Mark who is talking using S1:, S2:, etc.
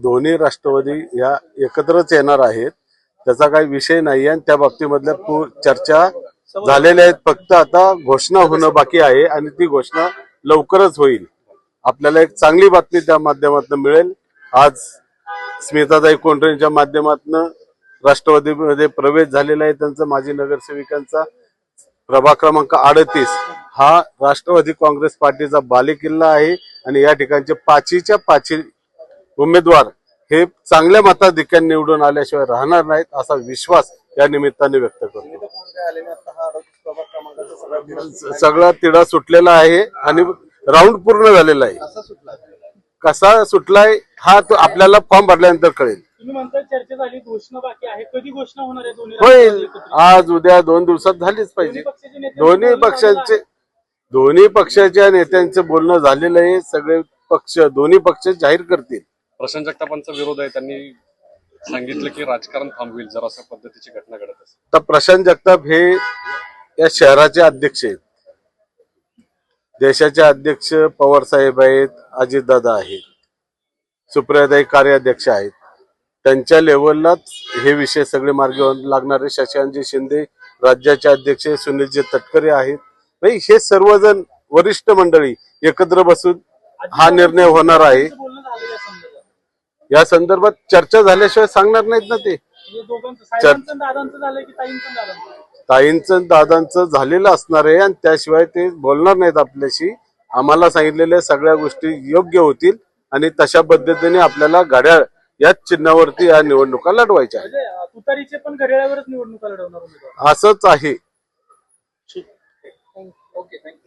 S1: दोन्ही राष्ट्रवादी या एकत्रच येणार आहेत, त्याचा काही विषय नाही आणि त्या बाबतीमधल्या चर्चा झालेल्या आहेत. फक्त आता घोषणा होणं बाकी आहे आणि ती घोषणा लवकरच होईल. आपल्याला एक चांगली बातमी त्या माध्यमातून मिळेल. आज स्मिताताई कोंढरेंच्या माध्यमातून राष्ट्रवादीमध्ये प्रवेश झालेला आहे त्यांचा, माजी नगरसेविकांचा. प्रभाग क्रमांक 38 हा राष्ट्रवादी काँग्रेस पार्टीचा बालेकिल्ला आहे आणि या ठिकाणचे 5च्या 5 उमेदवार हे चांगल्या मताधिक्याने निवडून आल्याशिवाय राहणार नाहीत असा विश्वास या निमित्ताने व्यक्त करतो. सगळा तिढा सुटलेला आहे आणि राऊंड पूर्ण झालेला आहे. कसा सुटलाय हा तो आपल्याला फॉर्म भरल्यानंतर कळेल.
S2: चर्चा झाली, घोषणा बाकी आहे, कधी घोषणा होणार आहे?
S1: होईल आज उद्या 2 दिवसात झालीच पाहिजे. दोन्ही पक्षाच्या नेत्यांचं बोलणं झालेलं आहे. सगळे पक्ष दोन्ही पक्ष जाहीर करतील.
S3: प्रशांत जगतापांचा विरोध आहे, त्यांनी सांगितलं की राजकारण थांबवेल जर अशा पद्धतीची घटना घडत असेल.
S1: तर प्रशांत जगताप हे या शहराचे अध्यक्ष आहेत, देशाचे अध्यक्ष पवार साहेब आहेत, अजितदादा आहेत, सुप्रियाताई कार्याध्यक्ष आहेत. त्यांच्या लेवललाच हे विषय सगळे मार्गी लागणारे. शशांकजी शिंदे राज्याचे अध्यक्ष, सुनीलजी तटकरे आहेत. हे सर्वजण वरिष्ठ मंडळी एकत्र बसून हा निर्णय होणार आहे. या संदर्भात चर्चा झाल्याशिवाय सांगणार नाहीत ना ते. ताईंचं दादांचं झालेलं असणार आहे आणि त्याशिवाय ते बोलणार नाहीत आपल्याशी. आम्हाला सांगितलेल्या सगळ्या गोष्टी योग्य होतील आणि तशा पद्धतीने आपल्याला घड्याळ याच चिन्हावरती या निवडणुका लढवायच्या आहेत.
S2: तुतारीचे पण घड्याळावरच निवडणुका लढवणार
S1: असंच आहे.
S2: Okay, thank you.